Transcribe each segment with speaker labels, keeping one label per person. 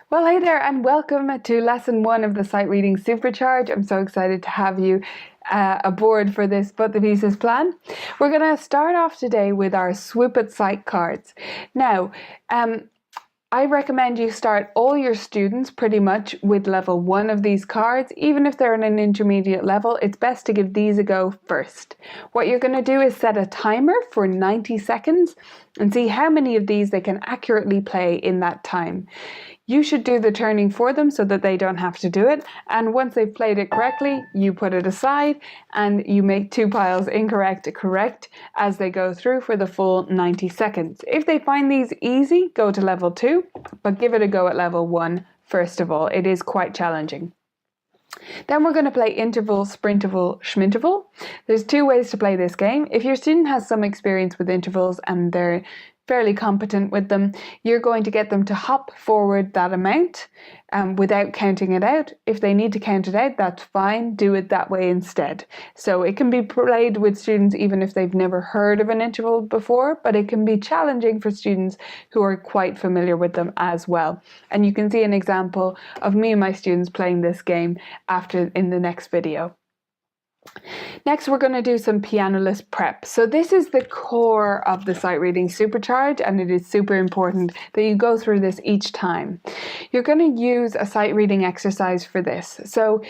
Speaker 1: Well, hey there, and welcome to lesson 1 of the Sightreading Supercharge. I'm so excited to have you aboard for this Put the Pieces plan. We're going to start off today with our Swoop at Sight cards. Now, I recommend you start all your students pretty much with level 1 of these cards. Even if they're in an intermediate level, it's best to give these a go first. What you're going to do is set a timer for 90 seconds and see how many of these they can accurately play in that time. You should do the turning for them so that they don't have to do it, and once they've played it correctly, you put it aside and you make 2 piles incorrect to correct as they go through for the full 90 seconds. If they find these easy, go to level 2, but give it a go at level 1 first of all. It is quite challenging. Then we're going to play interval, sprinterval, schminterval. There's 2 ways to play this game. If your student has some experience with intervals and they're fairly competent with them, you're going to get them to hop forward that amount without counting it out. If they need to count it out, that's fine. Do it that way instead. So it can be played with students even if they've never heard of an interval before, but it can be challenging for students who are quite familiar with them as well. And you can see an example of me and my students playing this game in the next video. Next, we're going to do some piano list prep. So this is the core of the Sightreading Supercharge, and it is super important that you go through this each time. You're going to use a sight reading exercise for this. So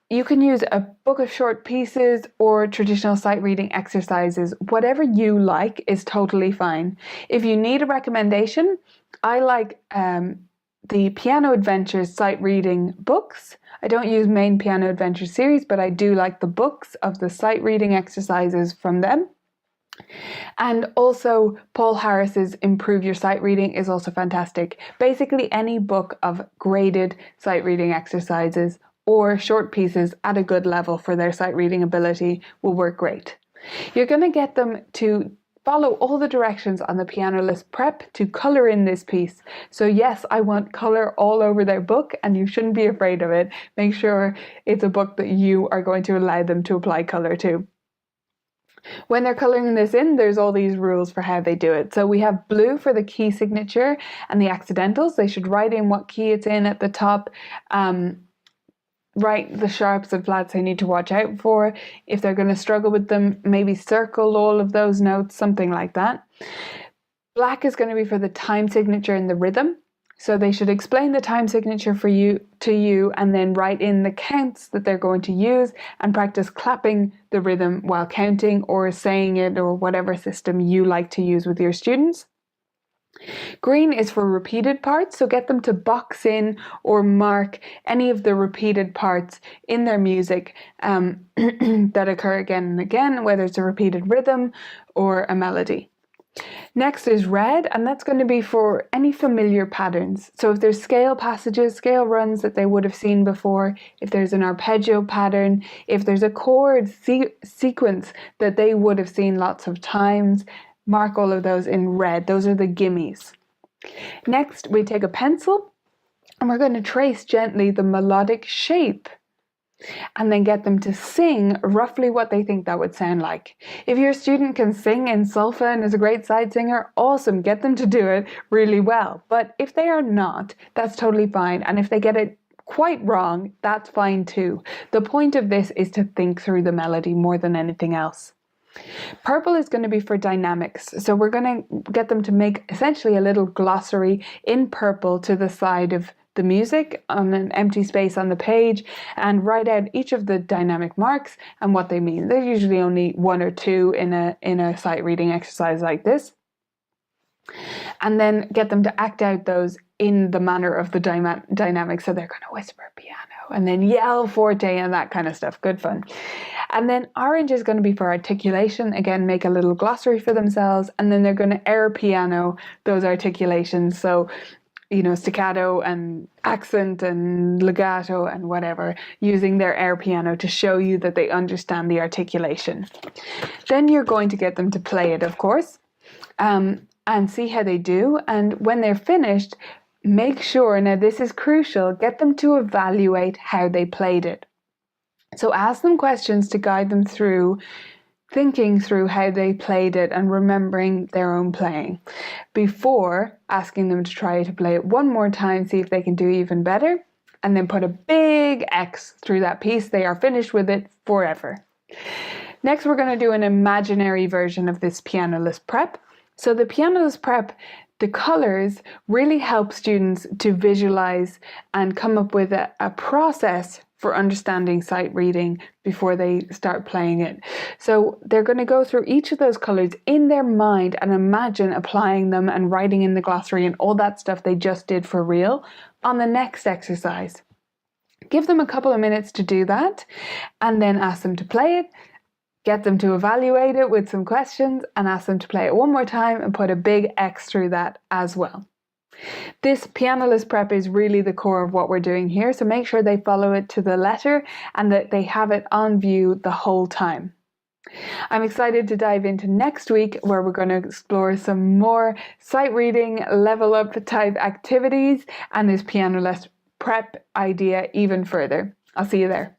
Speaker 1: you can use a book of short pieces or traditional sight reading exercises. Whatever you like is totally fine. If you need a recommendation, I like the Piano Adventures sight reading books. I don't use main Piano Adventures series, but I do like the books of the sight reading exercises from them. And also Paul Harris's Improve Your Sight Reading is also fantastic. Basically any book of graded sight reading exercises or short pieces at a good level for their sight reading ability will work great. You're going to get them to follow all the directions on the piano list prep to colour in this piece. So yes, I want colour all over their book, and you shouldn't be afraid of it. Make sure it's a book that you are going to allow them to apply colour to. When they're colouring this in, there's all these rules for how they do it. So we have blue for the key signature and the accidentals. They should write in what key it's in at the top. Write the sharps and flats they need to watch out for. If they're going to struggle with them, maybe circle all of those notes, something like that. Black is going to be for the time signature and the rhythm. So they should explain the time signature to you and then write in the counts that they're going to use and practice clapping the rhythm while counting or saying it, or whatever system you like to use with your students. Green is for repeated parts, so get them to box in or mark any of the repeated parts in their music that occur again and again, whether it's a repeated rhythm or a melody. Next is red, and that's going to be for any familiar patterns. So if there's scale passages, scale runs that they would have seen before, if there's an arpeggio pattern, if there's a chord sequence that they would have seen lots of times, mark all of those in red. Those are the gimmies. Next, we take a pencil and we're going to trace gently the melodic shape and then get them to sing roughly what they think that would sound like. If your student can sing in solfa and is a great side singer, awesome, get them to do it really well. But if they are not, that's totally fine. And if they get it quite wrong, that's fine too. The point of this is to think through the melody more than anything else. Purple is going to be for dynamics, so we're going to get them to make essentially a little glossary in purple to the side of the music on an empty space on the page and write out each of the dynamic marks and what they mean. There's usually only 1 or 2 in a sight reading exercise like this. And then get them to act out those in the manner of the dynamics. So they're going to whisper piano and then yell forte and that kind of stuff. Good fun. And then orange is going to be for articulation. Again, make a little glossary for themselves, and then they're going to air piano those articulations. So, you know, staccato and accent and legato and whatever, using their air piano to show you that they understand the articulation. Then you're going to get them to play it, of course, and see how they do. And when they're finished, make sure, now this is crucial, get them to evaluate how they played it. So ask them questions to guide them through thinking through how they played it and remembering their own playing before asking them to try to play it one more time, see if they can do even better, and then put a big X through that piece. They are finished with it forever. Next, we're going to do an imaginary version of this piano list prep. So the piano list prep, the colors really help students to visualize and come up with a process for understanding sight reading before they start playing it. So they're going to go through each of those colors in their mind and imagine applying them and writing in the glossary and all that stuff they just did for real on the next exercise. Give them a couple of minutes to do that and then ask them to play it. Get them to evaluate it with some questions and ask them to play it one more time and put a big X through that as well. This piano list prep is really the core of what we're doing here, so make sure they follow it to the letter and that they have it on view the whole time. I'm excited to dive into next week where we're going to explore some more sight reading level up type activities and this piano list prep idea even further. I'll see you there.